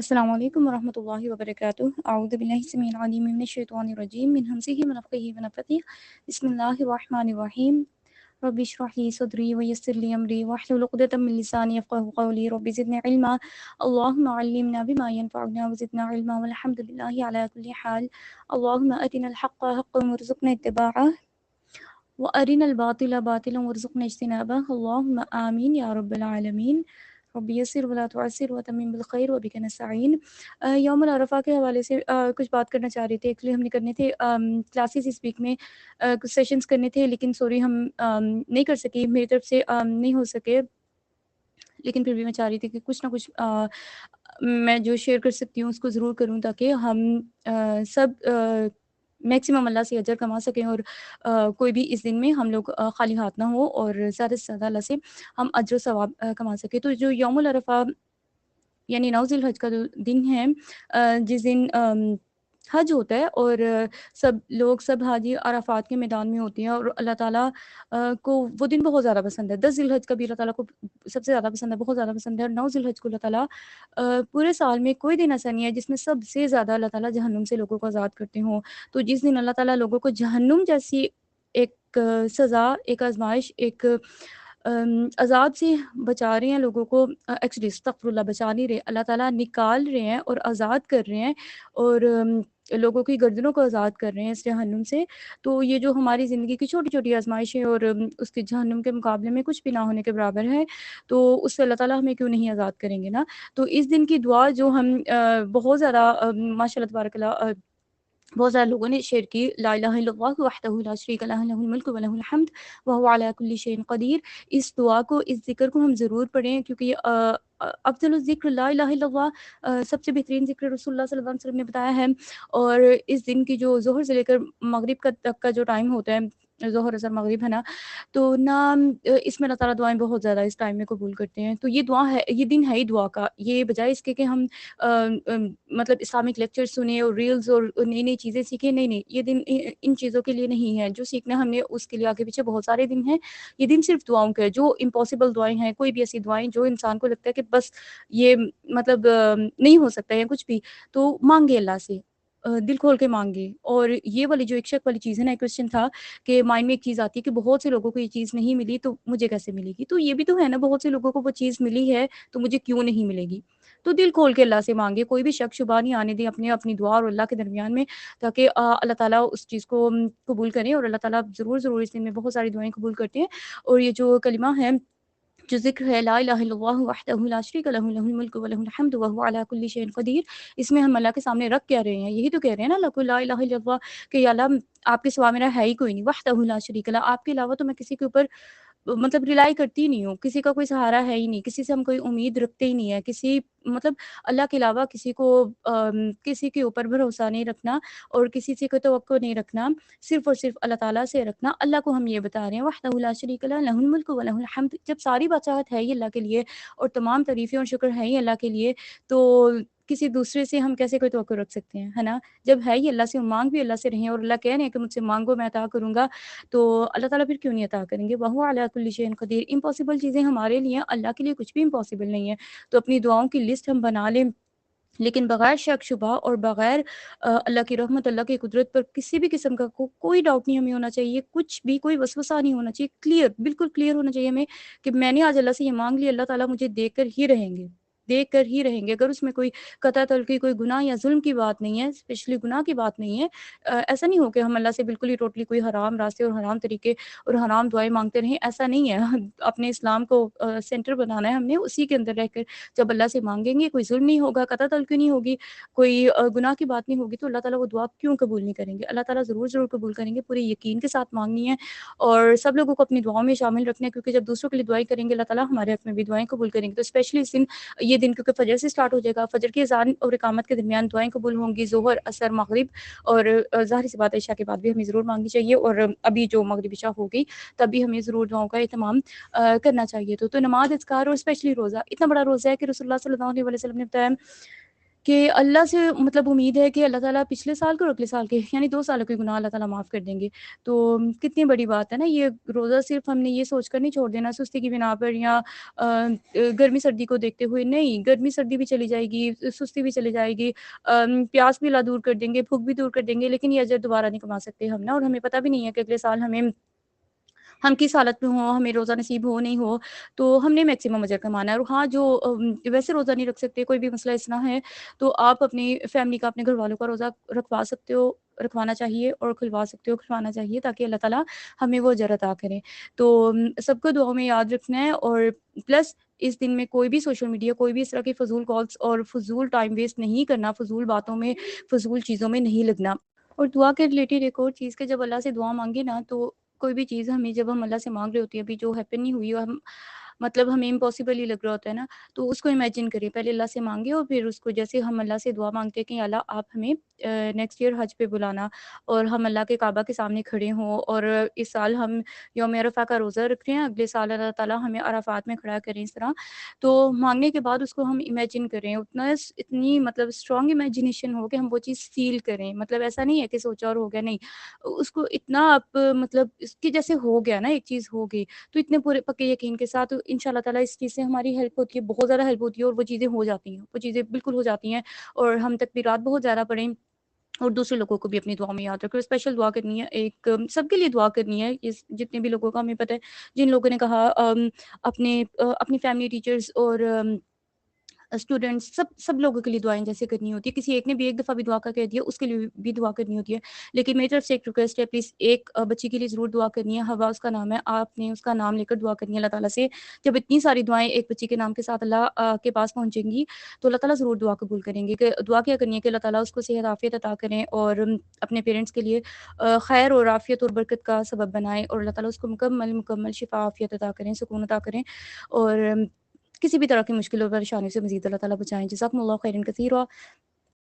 السلام علیکم ورحمۃ اللہ وبرکاتہ۔ اعوذ باللہ السمیع العلیم من الشیطان الرجیم من ہمزہ ونفخہ ونفثہ۔ بسم اللہ الرحمن الرحیم۔ رب اشرح لی صدری ویسر لی امری واحلل عقدۃ من لسانی یفقهوا قولی رب زدنی علما اللهم علمنا بما ينفعنا وزدنا علما والحمد للہ علی کل حال۔ اللهم ارنا الحق حقا وارزقنا اتباعه وارنا الباطل باطلا وارزقنا اجتنابه اللهم آمین یا رب العالمین۔ رب یسر ولا تعسر وتمم بالخیر وبک نستعین۔ یوم العرفہ کے حوالے سے کچھ بات کرنا چاہ رہے تھے۔ ایکچولی ہم نے کرنے تھے کلاسز اس ویک میں، کچھ سیشنز کرنے تھے، لیکن سوری ہم نہیں کر سکے، میری طرف سے نہیں ہو سکے، لیکن پھر بھی میں چاہ رہی تھی کہ کچھ نہ کچھ میں جو شیئر کر سکتی ہوں اس کو ضرور کروں، تاکہ ہم سب میکسیمم اللہ سے اجر کما سکیں، اور کوئی بھی اس دن میں ہم لوگ خالی ہاتھ نہ ہو، اور زیادہ سے زیادہ اللہ سے ہم اجر و ثواب کما سکیں۔ تو جو یوم العرفہ یعنی 9 ذی الحج کا جو دن ہے، جس دن حج ہوتا ہے، اور سب لوگ، سب حاجی عرفات کے میدان میں ہوتے ہیں، اور اللہ تعالیٰ کو وہ دن بہت زیادہ پسند ہے۔ 10 ذی الحج کا بھی اللہ تعالیٰ کو سب سے زیادہ پسند ہے، بہت زیادہ پسند ہے، اور 9 ذی الحج کو اللہ تعالیٰ پورے سال میں کوئی دن ایسا نہیں ہے جس میں سب سے زیادہ اللہ تعالیٰ جہنم سے لوگوں کو آزاد کرتے ہوں۔ تو جس دن اللہ تعالیٰ لوگوں کو جہنم جیسی ایک سزا، ایک آزمائش، ایک عذاب سے بچا رہے ہیں لوگوں کو، ایکچولی استغفر اللہ، بچا نہیں رہے، اللہ تعالیٰ نکال رہے ہیں اور آزاد کر رہے ہیں، اور لوگوں کی گردنوں کو آزاد کر رہے ہیں اس جہنم سے۔ تو یہ جو ہماری زندگی کی چھوٹی چھوٹی آزمائشیں اور اس کے جہنم کے مقابلے میں کچھ بھی نہ ہونے کے برابر ہے، تو اس سے اللہ تعالیٰ ہمیں کیوں نہیں آزاد کریں گے نا۔ تو اس دن کی دعا جو ہم بہت زیادہ ماشاء اللہ تبارک اللہ بہت زیادہ لوگوں نے شیئر کی، لا الہ الا اللہ وحدہ لا شریک لہ لہ الملک و لہ الحمد وہو علی کل شیء قدیر۔ اس دعا کو، اس ذکر کو ہم ضرور پڑھیں، کیونکہ یہ افضل الذکر لا الہ الا اللہ، سب سے بہترین ذکر رسول اللہ صلی اللہ علیہ وسلم نے بتایا ہے۔ اور اس دن کی جو ظہر سے لے کر مغرب تک کا جو ٹائم ہوتا ہے، ظہر اثر مغرب ہے نا، تو نا اس میں اللہ تعالیٰ دعائیں بہت زیادہ اس ٹائم میں قبول کرتے ہیں۔ تو یہ دعا ہے، یہ دن ہے ہی دعا کا، یہ بجائے اس کے کہ ہم مطلب اسلامک لیکچر سنیں اور ریلز اور نئی نئی چیزیں سیکھیں، نہیں، یہ دن ان چیزوں کے لیے نہیں ہے۔ جو سیکھنا ہم نے اس کے لیے آگے پیچھے بہت سارے دن ہیں، یہ دن صرف دعاؤں کا ہے۔ جو امپاسبل دعائیں ہیں، کوئی بھی ایسی دعائیں جو انسان کو لگتا ہے کہ بس یہ مطلب نہیں ہو سکتا ہے کچھ بھی، تو مانگے اللہ سے، دل کھول کے مانگے۔ اور یہ والی جو ایک شک والی چیز ہے نا، ایک کوشچن تھا کہ مائنڈ میں ایک چیز آتی ہے کہ بہت سے لوگوں کو یہ چیز نہیں ملی، تو مجھے کیسے ملے گی؟ تو یہ بھی تو ہے نا، بہت سے لوگوں کو وہ چیز ملی ہے تو مجھے کیوں نہیں ملے گی؟ تو دل کھول کے اللہ سے مانگے، کوئی بھی شک شبہ نہیں آنے دیں اپنی دعا اور اللہ کے درمیان میں، تاکہ اللہ تعالیٰ اس چیز کو قبول کریں۔ اور اللہ تعالیٰ ضرور اس دن میں بہت ساری دعائیں قبول کرتے ہیں۔ اور یہ جو کلمہ ہے، جو ذکر ہے، لا الہ الا اللہ وحدہ لا شریک لہ لہ الملک و لہ الحمد وہو علی کل شیء قدیر، اس میں ہم اللہ کے سامنے رکھ کیا رہے ہیں؟ یہی تو کہہ رہے ہیں نا اللہ کو، لا الہ الا اللہ، کہ یا اللہ آپ کے سوا میرا ہے ہی کوئی نہیں، وحدہ لا شریک لہ، آپ کے علاوہ تو میں کسی کے اوپر مطلب ریلائی کرتی ہی نہیں ہوں، کسی کا کوئی سہارا ہے ہی نہیں، کسی سے ہم کوئی امید رکھتے ہی نہیں ہے، کسی مطلب اللہ کے علاوہ کسی کے اوپر بھروسہ نہیں رکھنا، اور کسی سے کوئی توقع نہیں رکھنا، صرف اور صرف اللہ تعالیٰ سے رکھنا۔ اللہ کو ہم یہ بتا رہے ہیں، وحدہ لا شریک لہ لہ الملک و لہ الحمد، جب ساری بادشاہت ہے ہی اللہ کے لیے اور تمام تعریفیں اور شکر ہے ہی اللہ کے لیے، تو کسی دوسرے سے ہم کیسے کوئی توقع رکھ سکتے ہیں، ہے نا؟ جب ہے ہی اللہ سے، مانگ بھی اللہ سے رہیں، اور اللہ کہہ رہے ہیں کہ مجھ سے مانگو میں عطا کروں گا، تو اللہ تعالیٰ پھر کیوں نہیں عطا کریں گے؟ وہو علی کل شیء قدیر۔ امپاسبل چیزیں ہمارے لیے، اللہ کے لیے کچھ بھی امپاسبل نہیں ہے۔ تو اپنی دعاؤں کی لسٹ ہم بنا لیں، لیکن بغیر شک شبہ اور بغیر اللہ کی رحمت، اللہ کی قدرت پر کسی بھی قسم کا کوئی ڈاؤٹ نہیں ہمیں ہونا چاہیے، کچھ بھی کوئی وسوسہ نہیں ہونا چاہیے، کلیئر، بالکل کلیئر ہونا چاہیے ہمیں کہ میں نے آج اللہ سے یہ مانگ لیا، اللہ تعالیٰ مجھے دیکھ کر ہی رہیں گے، دیکھ کر ہی رہیں گے۔ اگر اس میں کوئی قطع تلفی، کوئی گناہ یا ظلم کی بات نہیں ہے، اسپیشلی گناہ کی بات نہیں ہے، ایسا نہیں ہو کہ ہم اللہ سے بالکل ہی ٹوٹلی کوئی حرام راستے اور حرام طریقے اور حرام دعائیں مانگتے رہیں، ایسا نہیں ہے۔ اپنے اسلام کو سینٹر بنانا ہے ہم نے، اسی کے اندر رہ کر جب اللہ سے مانگیں گے، کوئی ظلم نہیں ہوگا، قطع تلفی نہیں ہوگی، کوئی گناہ کی بات نہیں ہوگی، تو اللہ تعالیٰ وہ دعا کیوں قبول نہیں کریں گے؟ اللہ تعالیٰ ضرور قبول کریں گے، پورے یقین کے ساتھ مانگنی ہے، اور سب لوگوں کو اپنی دعاؤں میں شامل رکھنا ہے، کیونکہ جب دوسروں کے لیے دعائیں کریں گے اللہ تعالیٰ ہمارے حق میں بھی دعائیں قبول کریں گے۔ تو اسپیشلی اس دن، یہ دن کیونکہ فجر سے سٹارٹ ہو جائے گا، فجر کی اذان اور اقامت کے درمیان دعائیں قبول ہوں گی، ظہر، عصر، مغرب، اور ظاہر سی بات عشاء کے بعد بھی ہمیں ضرور مانگنی چاہیے، اور ابھی جو مغرب عشاء ہو گئی تب بھی ہمیں ضرور دعاؤں کا اہتمام کرنا چاہیے۔ تو نماز، اذکار، اور اسپیشلی روزہ، اتنا بڑا روزہ ہے کہ رسول اللہ صلی اللہ علیہ وسلم نے بتایا کہ اللہ سے مطلب امید ہے کہ اللہ تعالیٰ پچھلے سال کے اور اگلے سال کے یعنی 2 سالوں کے گناہ اللہ تعالیٰ معاف کر دیں گے۔ تو کتنی بڑی بات ہے نا یہ روزہ، صرف ہم نے یہ سوچ کر نہیں چھوڑ دینا سستی کی بنا پر یا گرمی سردی کو دیکھتے ہوئے، نہیں، گرمی سردی بھی چلی جائے گی، سستی بھی چلی جائے گی، پیاس بھی اللہ دور کر دیں گے، بھوک بھی دور کر دیں گے، لیکن یہ اجر دوبارہ نہیں کما سکتے ہم نا، اور ہمیں پتہ بھی نہیں ہے کہ اگلے سال ہم کس حالت میں ہوں، ہمیں روزہ نصیب ہو نہیں ہو، تو ہم نے میکسیمم اجر کمانا ہے۔ اور ہاں جو ویسے روزہ نہیں رکھ سکتے، کوئی بھی مسئلہ اتنا ہے، تو آپ اپنی فیملی کا، اپنے گھر والوں کا روزہ رکھوا سکتے ہو، رکھوانا چاہیے، اور کھلوا سکتے ہو، کھلوانا چاہیے، تاکہ اللہ تعالیٰ ہمیں وہ اجر عطا کرے۔ تو سب کو دعاؤں میں یاد رکھنا ہے، اور پلس اس دن میں کوئی بھی سوشل میڈیا، کوئی بھی اس طرح کی فضول کالز اور فضول ٹائم ویسٹ نہیں کرنا، فضول باتوں میں، فضول چیزوں میں نہیں لگنا۔ اور دعا کے ریلیٹڈ ایک اور چیز، کہ جب اللہ سے دعا مانگے نا، تو کوئی بھی چیز ہمیں، جب ہم اللہ سے مانگ رہے ہوتے ہیں، ابھی جو ہیپن نہیں ہوئی، ہم مطلب ہمیں امپاسبل ہی لگ رہا ہوتا ہے نا، تو اس کو امیجن کریں، پہلے اللہ سے مانگے، اور پھر اس کو، جیسے ہم اللہ سے دعا مانگتے ہیں کہ اللہ آپ ہمیں نیکسٹ ایئر حج پہ بلانا، اور ہم اللہ کے کعبہ کے سامنے کھڑے ہوں، اور اس سال ہم یوم عرفہ کا روزہ رکھ رہے ہیں، اگلے سال اللہ تعالیٰ ہمیں عرفات میں کھڑا کریں، اس طرح تو مانگنے کے بعد اس کو ہم امیجن کریں، اتنی مطلب اسٹرانگ امیجنیشن ہو کہ ہم وہ چیز فیل کریں، مطلب ایسا نہیں ہے کہ سوچا اور ہو گیا، نہیں، اس کو اتنا آپ مطلب اس کی جیسے ہو گیا نا، ایک چیز ہو گئی، تو اتنے پورے پکے یقین کے ساتھ ان شاء اللہ تعالیٰ اس چیز سے ہماری ہیلپ ہوتی ہے، بہت زیادہ ہیلپ ہوتی ہے، اور وہ چیزیں ہو جاتی ہیں، وہ چیزیں بالکل ہو جاتی ہیں، اور ہم تکبیرات بہت زیادہ پڑھیں، اور دوسرے لوگوں کو بھی اپنی دعا میں یاد رکھو، اسپیشل دعا کرنی ہے، ایک سب کے لیے دعا کرنی ہے، جتنے بھی لوگوں کا ہمیں پتہ ہے، جن لوگوں نے کہا اپنی فیملی، ٹیچرز اور اسٹوڈنٹس، سب لوگوں کے لیے دعائیں جیسے کرنی ہوتی ہے، کسی ایک نے بھی ایک دفعہ بھی دعا کا کہہ دیا، اس کے لیے بھی دعا کرنی ہوتی ہے، لیکن میری طرف سے ایک ریکویسٹ ہے، پلیز ایک بچی کے لیے ضرور دعا کرنی ہے، ہوا اس کا نام ہے، آپ نے اس کا نام لے کر دعا کرنی ہے اللہ تعالیٰ سے، جب اتنی ساری دعائیں ایک بچی کے نام کے ساتھ اللہ کے پاس پہنچیں گی، تو اللہ تعالیٰ ضرور دعا قبول کریں گے، کہ دعا کیا کرنی ہے کہ اللہ تعالیٰ اس کو صحت عافیت عطا کریں، اور اپنے پیرنٹس کے لیے خیر اور عافیت اور برکت کا سبب بنائیں، اور اللہ تعالیٰ اس کو مکمل شفا عافیت عطا کریں، سکون عطا کریں، اور کسی بھی طرح کی مشکل اور پریشانی سے مزید اللہ تعالیٰ بچائیں۔ جزاکم اللہ خیرا کثیرا۔